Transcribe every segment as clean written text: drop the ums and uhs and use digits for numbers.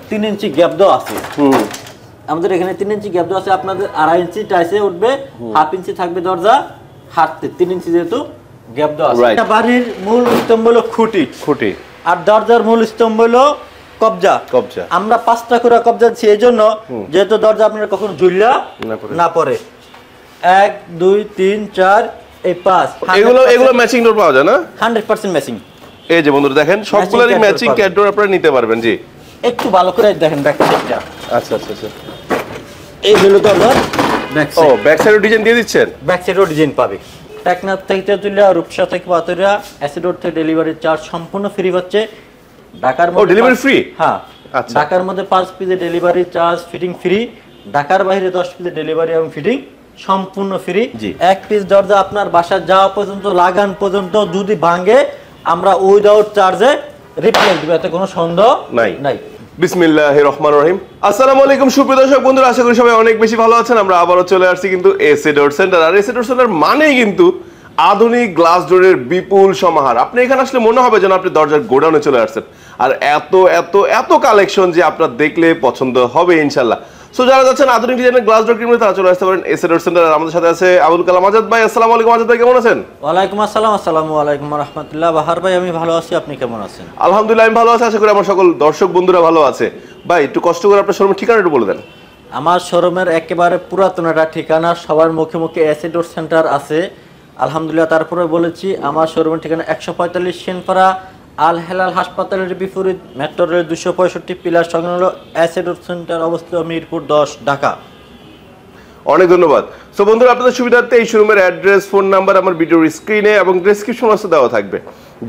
3 ইঞ্চি gap দেওয়া আছে। আমাদের এখানে 3 ইঞ্চি গ্যাপ দেওয়া আছে, আপনাদের 2.5 ইঞ্চি টাইসে উঠবে, 1/2 ইঞ্চি থাকবে দরজা হাঁটতে, 3 ইঞ্চি যেহেতু গ্যাপ দেওয়া আছে। এটা বাড়ির মূল স্তম্ভ হলো খুঁটি, আর দরজার মূল স্তম্ভ হলো কবজা। আমরা 5টা করে কবজা দিচ্ছি এই জন্য, যেহেতু দরজা আপনার কখনো ঝুললা না পড়ে। 1 2 3 4 এই 5 এগুলো ম্যাচিং ডোর পাওয়া যায় না? 100% ম্যাচিং। এই যে বন্ধুরা দেখেন সবগুলোরই ম্যাচিং ক্যাট ডোর আপনারা নিতে পারবেন। জি, একটু ভালো করে দেখেন ব্যাক সাইডটা। আচ্ছা। এই হলো দরজার ব্যাক সাইড। ব্যাক সাইডেও ডিজাইন দিয়ে দিচ্ছেন? ব্যাক সাইডেও ডিজাইন পাবে। টেকনাফ থেকে তেতুলিয়া, রূপসা থেকে পাতুরিয়া, অ্যাসিড রোড থেকে ডেলিভারি চার্জ সম্পূর্ণ ফ্রি হচ্ছে। ঢাকার মধ্যে ডেলিভারি ফ্রি? হ্যাঁ, আচ্ছা। ঢাকার মধ্যে 5 পিসে ডেলিভারি চার্জ ফিটিং ফ্রি, ঢাকার বাইরে 10 পিসে ডেলিভারি এবং ফিটিং সম্পূর্ণ ফ্রি। এক পিস দরজা আপনার বাসা যাওয়া পর্যন্ত, লাগান পর্যন্ত যদি ভাঙে আমরা উইদাউট চার্জে রিপ্লেস দিব, এতে কোনো সন্দেহ নাই। বিসমিল্লাহির রহমানির রহিম। আসসালামু আলাইকুম সুপ্রিয় দর্শক বন্ধুরা, আশা করি সবাই অনেক বেশি ভালো আছেন। আমরা আবারও চলে আসছি কিন্তু এসএ ডোর সেন্টার। আর এসএ ডোর সেন্টার মানেই কিন্তু আধুনিক গ্লাস ডোরের বিপুল সমাহার। আপনি এখানে আসলে মনে হবে যেন আপনি দরজার গোডাউনে চলে আসছেন। আর এত এত এত কালেকশন যে আপনার দেখলে পছন্দ হবে ইনশাল্লাহ। সো যারা যাচ্ছেন আধুনিক ডিজাইনের গ্লাস ডোর কিনতে, তারা চলে আসতে পারেন এসএ ডোর সেন্টার। আর আমাদের সাথে আছে আবুল কালাম আজাদ ভাই। আসসালামু আলাইকুম আজাদ ভাই, কেমন আছেন? ওয়ালাইকুম আসসালাম। আসসালামু আলাইকুম ওয়া রাহমাতুল্লাহ। বাহার ভাই আমি ভালো আছি, আপনি কেমন আছেন? আলহামদুলিল্লাহ আমি ভালো আছি, আশা করি আমার সকল দর্শক বন্ধুরা ভালো আছে। ভাই একটু কষ্ট করে আপনার শোরুমের ঠিকানা একটু বলে দেন। আমার শোরুমের একেবারে পুরাতন একটা ঠিকানা, সবার মুখে মুখে এসএ ডোর সেন্টার আছে আলহামদুলিল্লাহ। তারপরে বলেছি আমার শোরুমের ঠিকানা 145 সেনপাড়া, আল হেলাল হাসপাতালের বিপরীত, মেট্রো রেল 265 পিলার সংলগ্ন হলো এসএ ডোর সেন্টার, অবস্থিত মিরপুর 10, ঢাকা। অনেক ধন্যবাদ। সো বন্ধুরা, আপনাদের সুবিধার্থে এই শোরুমের অ্যাড্রেস, ফোন নাম্বার আমার ভিডিওর স্ক্রিনে এবং ডেসক্রিপশন বক্সে দেওয়া থাকবে,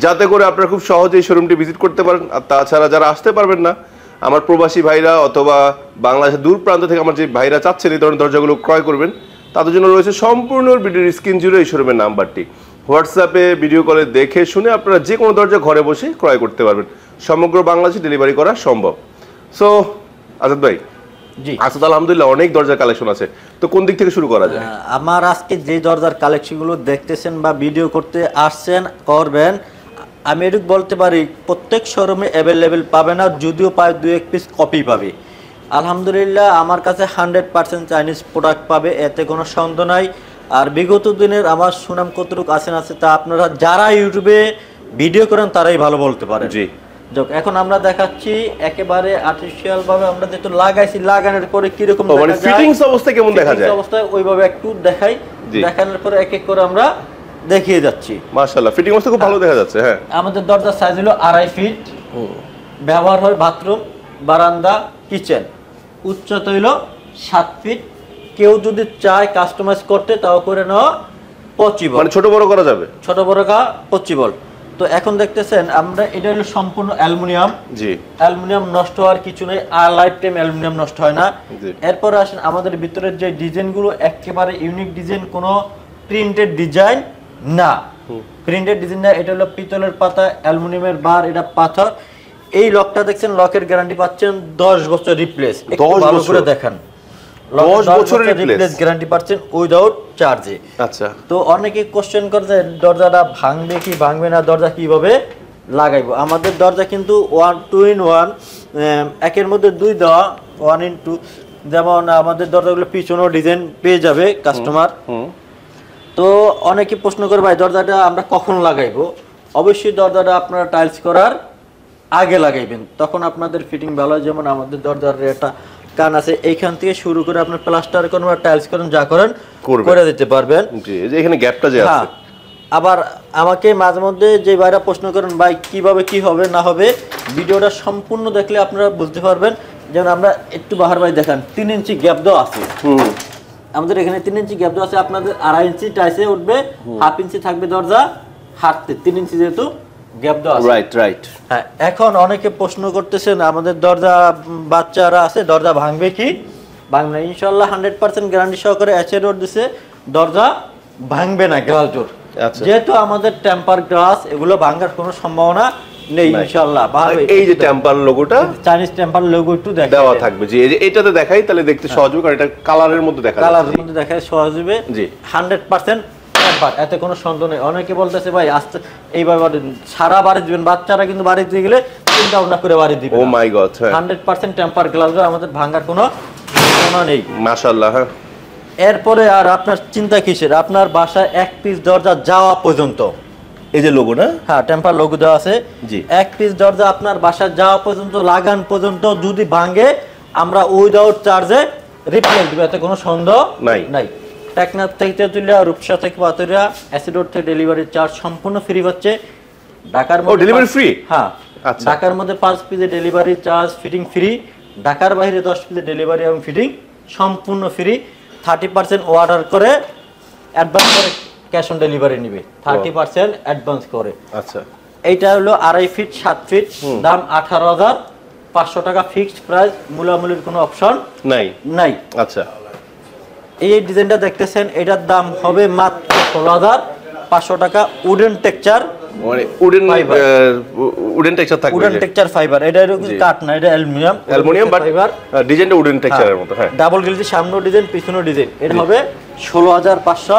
যাতে করে আপনারা খুব সহজেই শোরুমটি ভিজিট করতে পারেন। আর তাছাড়া যারা আসতে পারবেন না, আমার প্রবাসী ভাইরা অথবা বাংলাদেশের দূর প্রান্ত থেকে আমার যে ভাইরা চাচ্ছেন এই ধরনের দরজাগুলো ক্রয় করবেন, তাদের জন্য রয়েছে সম্পূর্ণ ভিডিওর স্ক্রিন জুড়ে এই শোরুমের নাম্বারটি। হোয়াটসঅ্যাপে ভিডিও কলে দেখে শুনে আপনারা যে কোনো দরজা ঘরে বসে ক্রয় করতে পারবেন। সমগ্র বাংলাদেশে ডেলিভারি করা সম্ভব। সো আজাদ ভাই, জি আসাদ আলহামদুলিল্লাহ অনেক দরজার কালেকশন আছে, তো কোন দিক থেকে শুরু করা যায়? আমার আজকে যে দরজার কালেকশনগুলো দেখতেছেন বা ভিডিও করতে আসছেন করবেন, আমি এটুকু বলতে পারি প্রত্যেক শোরুমে অ্যাভেলেবেল পাবে না, যদিও পায় 2-1 পিস কপি পাবে। আলহামদুলিল্লাহ আমার কাছে 100% চাইনিজ প্রোডাক্ট পাবে, এতে কোনো সন্দেহ নাই। আর বিগত দিনের আমার সুনাম কতটুকু আছে তা আপনারা যারা ইউটিউবে ভিডিও করেন তারাই ভালো বলতে পারেন। জি, এখন আমরা দেখাচ্ছি একেবারে আর্টিফিশিয়াল ভাবে, আমরা যেহেতু লাগাইছি, লাগানোর পরে কিরকম মানে ফিটিংস অবস্থা কেমন দেখা যায় অবস্থায় ওইভাবে একটু দেখাই, দেখানোর পরে এক এক করে আমরা দেখিয়ে যাচ্ছি। মাশাআল্লাহ ফিটিং অবস্থা খুব ভালো দেখা যাচ্ছে। হ্যাঁ, আমাদের দরজার সাইজ হলো 2.5 ফিট, ব্যবহার হয় বাথরুম, বারান্দা, কিচেন। উচ্চতা হলো 7 ফিট। কেউ যদি চায় কাস্টমাইজ করতে তাও করে নেওয়া পসিবল, মানে ছোট বড় করা যাবে, ছোট বড় কা পসিবল। তো এখন দেখতেছেন আমরা এটা হলো সম্পূর্ণ অ্যালুমিনিয়াম। জি, অ্যালুমিনিয়াম নষ্ট হওয়ার কিছু নেই, আর লাইফ টাইম অ্যালুমিনিয়াম নষ্ট হয় না। এরপর আসেন আমাদের ভিতরের যে ডিজাইনগুলো, একেবারে ইউনিক ডিজাইন, কোনো প্রিন্টেড ডিজাইন না, প্রিন্টেড ডিজাইন না। এটা হলো পিতলের পাতা, অ্যালুমিনিয়ামের বার, এটা পাথর। এই লকটা দেখছেন, লকের গ্যারান্টি পাচ্ছেন 10 বছর রিপ্লেস। একটু ভালো করে দেখেন, 10 বছরের রিপ্লেস গ্যারান্টি পাচ্ছেন উইদাউট চার্জে। আচ্ছা, তো অনেকে কোশ্চেন করছে দরজাটা ভাঙবে কি ভাঙবে না, দরজা কিভাবে লাগাইবো। আমাদের দরজা কিন্তু 1 in 1, একের মধ্যে 2 দেওয়া, 1 in 2। যেমন আমাদের দরজাগুলো পিছনেও ডিজাইন পেয়ে যাবে কাস্টমার। তো অনেকে প্রশ্ন করে ভাই দরজাটা আমরা কখন লাগাইবো? অবশ্যই দরজাটা আপনারা টাইলস করার আগে লাগাইবেন, তখন আপনাদের ফিটিং ভালো হয়। যেমন আমাদের দরজার একটা কান আছে, এইখান থেকে শুরু করে আপনার প্লাস্টার করেন বা টাইলস করেন, যা করেন করে দিতে পারবেন। জি, এই যে এখানে গ্যাপটা যে আছে। আবার আমাকে মাঝে মধ্যে যে ভাইরা প্রশ্ন করেন ভাই কিভাবে কি হবে না হবে, ভিডিওটা সম্পূর্ণ দেখলে আপনারা বুঝতে পারবেন। যেমন আমরা একটু বাহার ভাই দেখান, 3 ইঞ্চি গ্যাপ দেওয়া আছে। আমাদের এখানে 3 ইঞ্চি গ্যাপ দেওয়া আছে, আপনাদের 2.5 ইঞ্চি টাইসে উঠবে, 1/2 ইঞ্চি থাকবে দরজা হাঁটতে, 3 ইঞ্চি যেহেতু গ্যাপ দেওয়া আছে। রাইট। হ্যাঁ, এখন অনেকে প্রশ্ন করতেছেন আমাদের দরজা বাচ্চারা আছে, দরজা ভাঙবে কি ভাঙবে না। ইনশাআল্লাহ 100% গ্যারান্টি সহকারে এসএ ডোর দিছে, দরজা ভাঙবে না গ্লাস ডোর। যেহেতু আমাদের টেম্পার গ্লাস, এগুলো ভাঙার কোনো সম্ভাবনা নেই ইনশাআল্লাহ। এই যে টেম্পার লোগোটা, চাইনিজ টেম্পার লোগো একটু দেওয়া থাকবে। জি, এই যে এটাতে দেখাই, তাহলে দেখতে সহজ হবে, কারণ এটা কালারের মধ্যে দেখা যাচ্ছে, কালারের মধ্যে দেখায় সহজ হবে। জি, 100% টেম্পার, এতে কোনো সন্দেহ নেই। অনেকে বলতেছে ভাই আস্তে এইভাবে সারা বাড়ি দিবেন, বাচ্চারা কিন্তু বাড়িতে গেলে চিন্তা ভাবনা করে বাড়ি দিবে। ও মাই গড, হ্যাঁ 100% টেম্পার গ্লাসের আমাদের ভাঙার কোনো সম্ভাবনা নেই। মাশাআল্লাহ। হ্যাঁ এরপরে আর আপনার চিন্তা কিসের, আপনার বাসায় এক পিস দরজা যাওয়া পর্যন্ত, এই যে লোগো না, হ্যাঁ টেম্পার লোগো দেওয়া আছে, জি। এক পিস দরজা আপনার বাসায় যাওয়া পর্যন্ত, লাগান পর্যন্ত যদি ভাঙে আমরা উইদাউট চার্জে রিপ্লেস দিব, এতে কোনো সন্দেহ নাই। টেকনাফ থেকে তেতুলিয়া, রূপসা থেকে পাতুরিয়া, অ্যাসিড রোড থেকে ডেলিভারি চার্জ সম্পূর্ণ ফ্রি পাচ্ছে। ঢাকার মধ্যে ডেলিভারি ফ্রি, হ্যাঁ আচ্ছা। ঢাকার মধ্যে 5 পিসের ডেলিভারি চার্জ ফিটিং ফ্রি, ঢাকার বাইরে 10 পিসের ডেলিভারি এবং ফিটিং সম্পূর্ণ ফ্রি। 30% অর্ডার করে অ্যাডভান্স করে ক্যাশ অন ডেলিভারি নিবে, 30% অ্যাডভান্স করে। আচ্ছা এইটা হলো 2.5 ফিট 7 ফিট, দাম 18,500 টাকা ফিক্সড প্রাইস, মূলামূলির কোনো অপশন নাই। আচ্ছা এই ডিজাইনটা দেখতেছেন, এটার দাম হবে মাত্র 16,500 টাকা। উডেন টেক্সচার, মানে উডেন টেক্সচার থাকবে, উডেন টেক্সচার ফাইবার, এটা কাঠ না, এটা অ্যালুমিনিয়াম বাট ডিজাইনটা উডেন টেক্সচারের মতো। হ্যাঁ ডাবল গ্রিল, সামনেও ডিজাইন পিছনেও ডিজাইন, এটা হবে 16,500।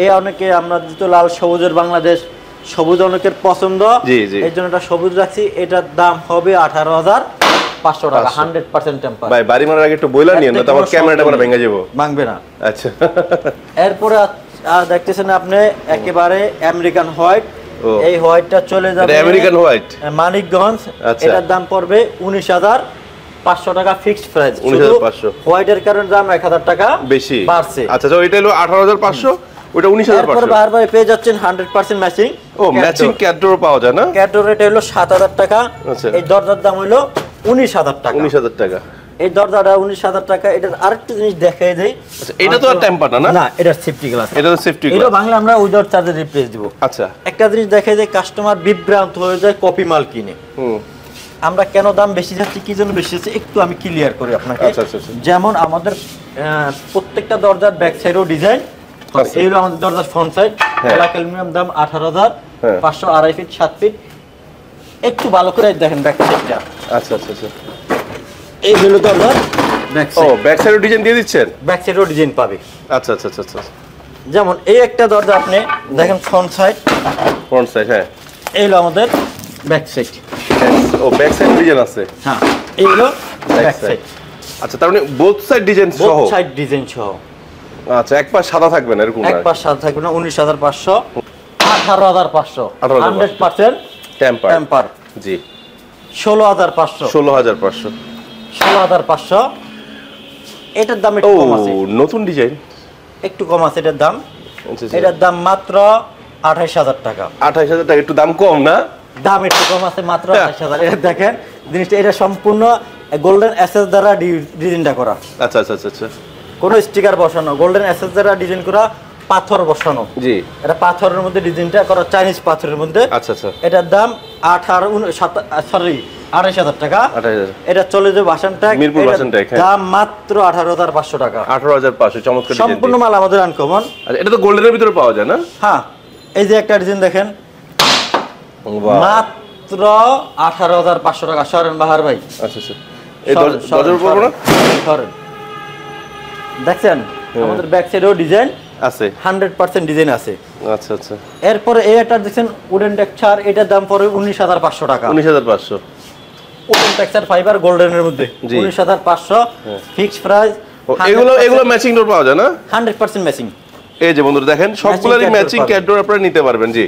এই অনেকে আমরা যেহেতু লাল সবুজের বাংলাদেশ, সবুজ অনেকের পছন্দ, এই জন্য এটা সবুজ রাখছি। এটার দাম হবে 18,500 টাকা, 100% টেম্পার। ভাই বাড়ি মারার আগে একটু বইলা নিয়ে না, তো আমার ক্যামেরাটা মানে ভেঙে যাবো। ভাঙবে না। আচ্ছা এরপরে দেখতেছেন আপনি একেবারে আমেরিকান হোয়াইট, এই হোয়াইটটা চলে যাবে আমেরিকান হোয়াইট মানিকগঞ্জ, এটার দাম পড়বে 19,500 টাকা ফিক্সড প্রাইস। 19,500 হোয়াইটের কারণে দাম 1,000 টাকা বেশি বাড়ছে। আচ্ছা তো এটা হলো 18,500, ওটা 19,500। বারবার পেয়ে যাচ্ছেন 100% ম্যাচিং। ও ম্যাচিং ক্যাডোর পাওয়া যায় না? ক্যাডোর রেট হলো 7,000 টাকা। এই দরজার দাম হলো 19,000 টাকা। 19,000 টাকা এই দরজাটা 19,000 টাকা। এটার আরেকটা জিনিস দেখাই দেই। আচ্ছা এটা তো আর টেম্পার না? না, এটা সেফটি গ্লাস। এটা তো সেফটি গ্লাস। এটা বাংলা আমরা উইদাউট চার্জে রিপ্লেস দিব। আচ্ছা একটা জিনিস দেখাই যে কাস্টমার বিভ্রান্ত হয়ে যায় কপি মাল কিনে। আমরা কেন দাম বেশি যাচ্ছে, কি জন্য বেশি যাচ্ছে একটু আমি ক্লিয়ার করি আপনাকে। যেমন আমাদের প্রত্যেকটা দরজার ব্যাক সাইডেও ডিজাইন, এই হলো আমাদের দরজার ফ্রন্ট সাইড, ব্ল্যাক অ্যালুমিনিয়াম, দাম 18,500, 2.5 ফিট 7 ফিট। একটু ভালো করে দেখেন ব্যাক সাইডটা। আচ্ছা আচ্ছা আচ্ছা এই হলো দরজার ব্যাক সাইড। ও ব্যাক সাইডেও ডিজাইন দিয়ে দিচ্ছেন? ব্যাক সাইডেও ডিজাইন পাবে। আচ্ছা আচ্ছা আচ্ছা আচ্ছা যেমন এই একটা দরজা আপনি দেখেন ফ্রন্ট সাইড, হ্যাঁ এই হলো আমাদের ব্যাক সাইড। ও ব্যাক সাইড ডিজাইন আছে, হ্যাঁ এই হলো ব্যাক সাইড। আচ্ছা তার মানে বোথ সাইড ডিজাইন সহ? বোথ সাইড ডিজাইন সহ। আচ্ছা এক পাশ সাদা থাকবে না এরকম? এক পাশ সাদা থাকবে না। 19,500, 18,500, 100% টেম্পার। জি 16,500, 16,500, 16,500। এটার দাম একটু কম আছে। নতুন ডিজাইন একটু কম আছে এটার দাম। এটার দাম মাত্র 28,000 টাকা। 28,000 টাকা, একটু দাম কম না? দাম একটু কম আছে, মাত্র 28,000। এটা দেখেন জিনিসটা, এটা সম্পূর্ণ গোল্ডেন এসএস দ্বারা ডিজাইনটা করা। আচ্ছা আচ্ছা আচ্ছা আচ্ছা কোনো স্টিকার বসানো, গোল্ডেন এসএস দ্বারা ডিজাইন করা, পাথর বসানো। জি এটা পাথরের মধ্যে ডিজাইনটা করা, চাইনিজ পাথরের মধ্যে। আচ্ছা আচ্ছা এটার দাম 28,000 টাকা। 28,000। এটা চলে যাবে বাসানটা, মিরপুর বাসানটা, দাম মাত্র 18,500 টাকা। 18,500, চমৎকার ডিজাইন। সম্পূর্ণ মাল আমাদের আনকমন। আচ্ছা এটা তো গোল্ডেনের ভিতরে পাওয়া যায় না? হ্যাঁ এই যে একটা ডিজাইন দেখেন, মাত্র 18,500 টাকা। সরেন বাহার ভাই। আচ্ছা আচ্ছা এই দরজার উপর না সরেন, দেখছেন আমাদের ব্যাক সাইডেও ডিজাইন আছে, 100% ডিজাইন আছে। আচ্ছা আচ্ছা এরপরে এই একটা দেখছেন উডেন টেক্সচার, এটার দাম পড়বে 19,500 টাকা। 19,500 উডেন টেক্সচার ফাইবার গোল্ডেনের মধ্যে 19,500 ফিক্সড প্রাইস। এগুলো ম্যাচিং ডোর পাওয়া যায় না? 100% ম্যাচিং। এই যে বন্ধুরা দেখেন সবগুলোরই ম্যাচিং ক্যাট ডোর আপনারা নিতে পারবেন। জি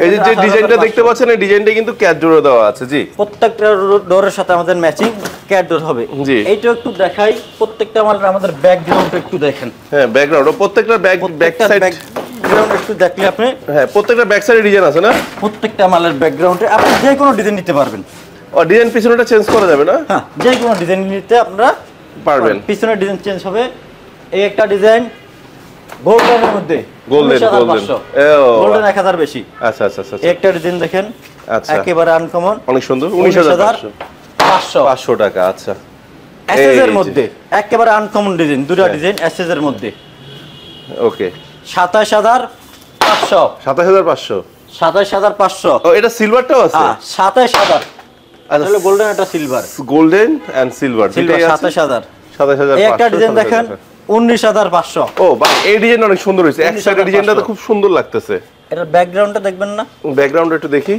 এই যে ডিজাইনটা দেখতে পাচ্ছেন, এই ডিজাইনটা কিন্তু ক্যাট ডোরে দেওয়া আছে। জি প্রত্যেকটা ডোরের সাথে আমাদের ম্যাচিং ক্যাট ডোর হবে। জি এইটা একটু দেখাই, প্রত্যেকটা মালের আমাদের ব্যাকগ্রাউন্ড একটু দেখেন। হ্যাঁ ব্যাকগ্রাউন্ড, প্রত্যেকটা ব্যাক সাইড ব্যাকগ্রাউন্ড একটু দেখলে আপনি, হ্যাঁ প্রত্যেকটা ব্যাক সাইডে ডিজাইন আছে না? প্রত্যেকটা মালের ব্যাকগ্রাউন্ডে আপনি যে কোনো ডিজাইন নিতে পারবেন। ও ডিজাইন পিছনেটা চেঞ্জ করা যাবে না? হ্যাঁ যে কোনো ডিজাইন নিতে আপনারা পারবেন, পিছনের ডিজাইন চেঞ্জ হবে। এই একটা ডিজাইন গোল্ডেনের মধ্যে, গোল্ডেন 1000 বেশি। আচ্ছা আচ্ছা আচ্ছা একটা ডিজাইন দেখেন, আচ্ছা একেবারে আনকমন, অনেক সুন্দর। 19,500 টাকা। আচ্ছা এসএস এর মধ্যে একেবারে আনকমন ডিজাইন, দুটো ডিজাইন এসএস এর মধ্যে। ওকে 27,500, 27,500, 27,500। ও এটা সিলভারটাও আছে? হ্যাঁ 27,000। এটা হলো গোল্ডেন, এটা সিলভার। Golden and silver, 27,000। 27,500। এই একটা ডিজাইন দেখেন 19,500। ও বাহ, এই ডিজাইন অনেক সুন্দর হয়েছে। এক সাইডের ডিজাইনটা তো খুব সুন্দর লাগতেছে। এটার ব্যাকগ্রাউন্ডটা দেখবেন না? ব্যাকগ্রাউন্ড একটু দেখি।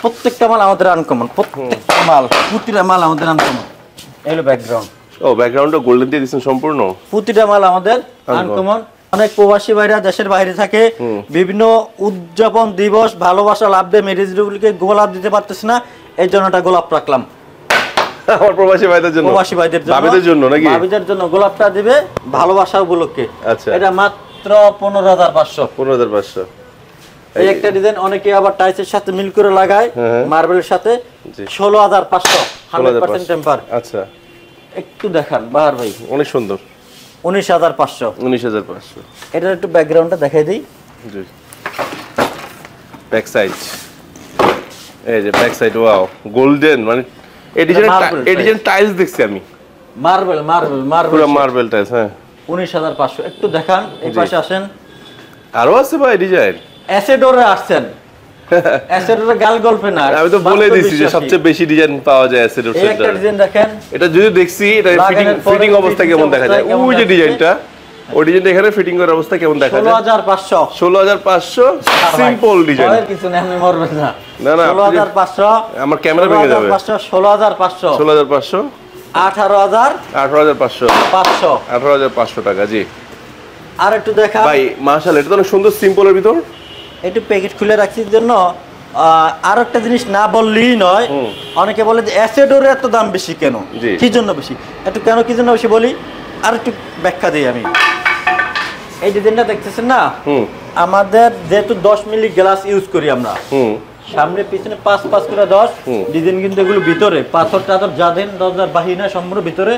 প্রত্যেকটা মাল আমাদের আনকমন, প্রত্যেকটা মাল, প্রতিটা মাল আমাদের আনকমন। এই হলো ব্যাকগ্রাউন্ড। ও ব্যাকগ্রাউন্ডটা গোল্ডেন দিয়ে দিয়েছেন সম্পূর্ণ। প্রতিটা মাল আমাদের আনকমন। অনেক প্রবাসী ভাইরা দেশের বাইরে থাকে, বিভিন্ন উদযাপন দিবস, ভালোবাসা লাভ দিয়ে ম্যারেজ ডেগুলিকে গোলাপ দিতে পারতেছি না, এই জন্য একটা গোলাপ রাখলাম আমার প্রবাসী ভাইদের জন্য, প্রবাসী ভাইদের জন্য, ভাবিদের জন্য নাকি? ভাবিদের জন্য গোলাপটা দিবে ভালোবাসা উপলক্ষে। আচ্ছা, এটা মাত্র 15,500। 15,500। এই একটা ডিজাইন অনেকে আবার টাইসের সাথে মিল করে লাগায়, মার্বেলের সাথে। 16,500, 100% টেম্পার। আচ্ছা, একটু দেখান বাহার ভাই। অনেক সুন্দর। 19,500। 19,500। এটার একটু ব্যাকগ্রাউন্ডটা দেখাই দিই। জি, ব্যাক সাইড, এই যে ব্যাক সাইড, ওয়াও গোল্ডেন, মানে এই ডিজাইন টাইলস দেখছি আমি। মার্বেল পুরো মার্বেল টাইলস। হ্যাঁ, 19,500। একটু দেখান, এই পাশে আসেন। আরো আছে ভাই ডিজাইন। অ্যাসেডোরে আসছেন, অ্যাসেডোরে গাল গল্পে না, আমি তো বলে দিছি যে সবচেয়ে বেশি ডিজাইন পাওয়া যায় অ্যাসেডোর সেন্টারে। এই একটা ডিজাইন দেখেন, এটা যদি দেখছি এটা ফিটিং অবস্থা কেমন দেখা যায়, ওই যে ডিজাইনটা, ওই ডিজাইনটা এখানে ফিটিং করার অবস্থা কেমন দেখা যায়। 16,500। 16,500 সিম্পল ডিজাইন। আর কিছু না, আপনি মরবেন না। না না, 16,500। আমার ক্যামেরা ভেঙে যাবে। 16,500। 16,500। 18,500। 18,500 টাকা। জি, আর একটু দেখা ভাই মাশাআল্লাহ, এটা তো অনেক সুন্দর সিম্পলের ভিতর। একটু প্যাকেট খুলে রাখছি জন্য আর একটা জিনিস না বললেই নয়। অনেকে বলে যে অ্যাসেডোর এত দাম বেশি কেন, কি জন্য বেশি, একটু কেন কি জন্য বেশি বলি, আর একটু ব্যাখ্যা দিই আমি। এই ডিজাইনটা দেখতেছেন না, আমাদের যেহেতু 10 মিলি গ্লাস ইউজ করি আমরা, সামনে পিছনে 5 করে 10 ডিজাইন, কিন্তু এগুলো ভিতরে পাথর টাথর যা দেন দরজার বাহিনা সম্পূর্ণ ভিতরে,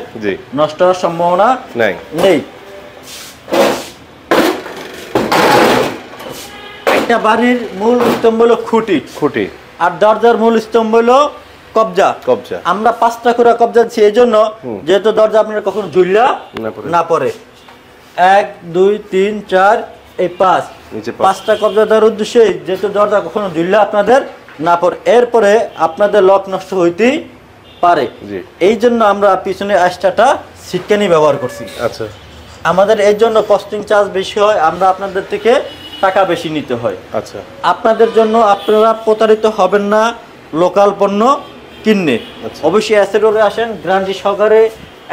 নষ্ট হওয়ার সম্ভাবনা নেই। একটা বাড়ির মূল স্তম্ভ হলো খুঁটি, আর দরজার মূল স্তম্ভ হলো কবজা। আমরা 5টা করে কবজা দিচ্ছি এই জন্য, যেহেতু দরজা আপনার কখনো ঝুলিয়া না পড়ে। 1 2 3 4 এই 5টা কবজা দেওয়ার উদ্দেশ্যে, যেহেতু দরজা কখনো ঝুলিয়া আপনাদের না পড়ে, এরপরে আপনাদের লক নষ্ট হইতেই পারে, এই জন্য আমরা পিছনে আস্টাটা সিটকানি ব্যবহার করছি। আচ্ছা, আমাদের এই জন্য কস্টিং চার্জ বেশি হয়, আমরা আপনাদের থেকে টাকা বেশি নিতে হয়। আচ্ছা, আপনাদের জন্য আপনারা প্রতারিত হবেন না লোকাল পণ্য কিনে। অবশ্যই অ্যাসেডোরে আসেন, গ্যারান্টি সহকারে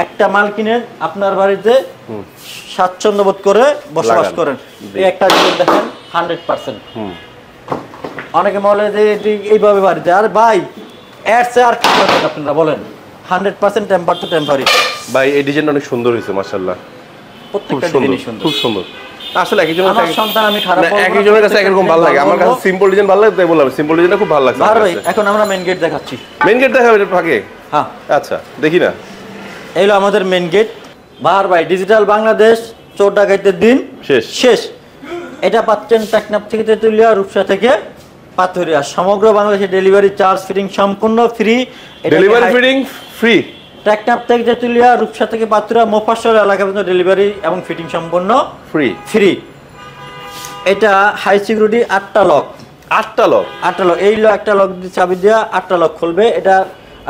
একটা মাল কিনেন, আপনার বাড়িতে স্বাচ্ছন্দ্য বোধ করে বসবাস করেন। এই একটা জিনিস দেখেন 100%। অনেকে বলে যে এইভাবে বাড়িতে, আর ভাই এর চেয়ে আর কি আপনারা বলেন, 100% টেম্পার টু টেম্পারি। ভাই এই ডিজাইনটা অনেক সুন্দর হয়েছে মাশাআল্লাহ, প্রত্যেকটা ডিজাইন সুন্দর, খুব সুন্দর। আসলে আমার সন্তান আমি খারাপ বলবো না, একজনের কাছে একরকম ভালো লাগে। আমার কাছে সিম্পল ডিজাইন ভালো লাগে, তাই বললাম সিম্পল ডিজাইনটা খুব ভালো লাগছে। ভাই এখন আমরা মেইন গেট দেখাচ্ছি। মেইন গেট দেখাবে এটা ফাঁকে? হ্যাঁ, আচ্ছা, দেখি না। এই হলো আমাদের মেইন গেট। বাহার ভাই ডিজিটাল বাংলাদেশ, চোর ডাকাতের দিন শেষ। এটা পাচ্ছেন টেকনাফ থেকে তেতুলিয়া, রূপসা থেকে পাথুরিয়া, সমগ্র বাংলাদেশে ডেলিভারি চার্জ ফিটিং সম্পূর্ণ free. Delivery fitting free. Teknaf থেকে তেতুলিয়া, রূপসা থেকে পাথুরিয়া, মোফাসল এলাকা পর্যন্ত ডেলিভারি এবং ফিটিং সম্পূর্ণ ফ্রি। এটা হাই সিকিউরিটি 8টা লক। 8টা লক। এই লো একটা লক দিয়ে চাবি দেওয়া 8টা লক খুলবে। এটা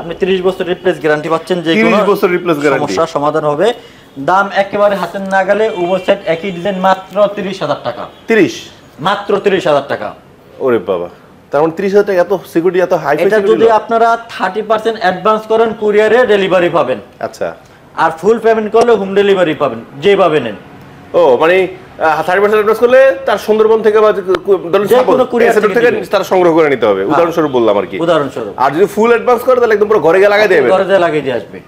আপনি 30 বছর রিপ্লেস গ্যারান্টি পাচ্ছেন, যে কোনো 30 বছর রিপ্লেস গ্যারান্টি, সমস্যার সমাধান হবে। দাম একেবারে হাতের নাগালে, উভয় সেট একই ডিজাইন, মাত্র 30,000 টাকা। মাত্র 30,000 টাকা। ওরে বাবা, তার মানে 30,000 টাকা এত সিকিউরিটি, এত হাই এটা যদি আপনারা 30% অ্যাডভান্স করেন কুরিয়ারে ডেলিভারি পাবেন। আচ্ছা, আর ফুল পেমেন্ট করলে হোম ডেলিভারি পাবেন, যেভাবে নেন। ও মানে 30% অ্যাডভান্স করলে তার সুন্দরবন থেকে বা তার সংগ্রহ করে নিতে হবে, উদাহরণস্বরূপ বললাম আর কি। উদাহরণস্বরূপ। আর যদি ফুল অ্যাডভান্স করে তাহলে একদম পুরো ঘরে গিয়ে লাগাই দেবে, ঘরে গিয়ে লাগিয়ে দিয়ে আসবে।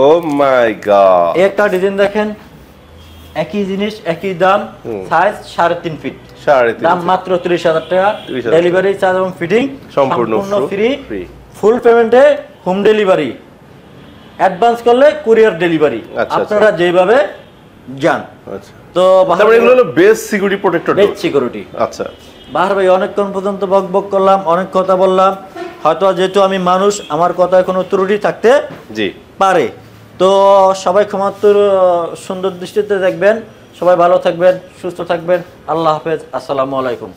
ও মাই গড, একটা ডিজাইন দেখেন, একই জিনিস একই দাম, সাইজ 3.5 ফিট, দাম মাত্র 30,000 টাকা। ডেলিভারি চার্জ এবং ফিটিং সম্পূর্ণ ফ্রি। ফুল পেমেন্টে হোম ডেলিভারি, অ্যাডভান্স করলে কুরিয়ার ডেলিভারি, আপনারা যেভাবে যান। আচ্ছা, তো তারপরে এগুলো হলো base security protector, base security. আচ্ছা বাহার ভাই, অনেকক্ষণ পর্যন্ত বকবক করলাম, অনেক কথা বললাম, হয়তো যেহেতু আমি মানুষ, আমার কথায় কোনো ত্রুটি থাকতে পারে, তো সবাই ক্ষমাত্তর সুন্দর দৃষ্টিতে দেখবেন। সবাই ভালো থাকবেন, সুস্থ থাকবেন। আল্লাহ হাফেজ, আসসালামু আলাইকুম।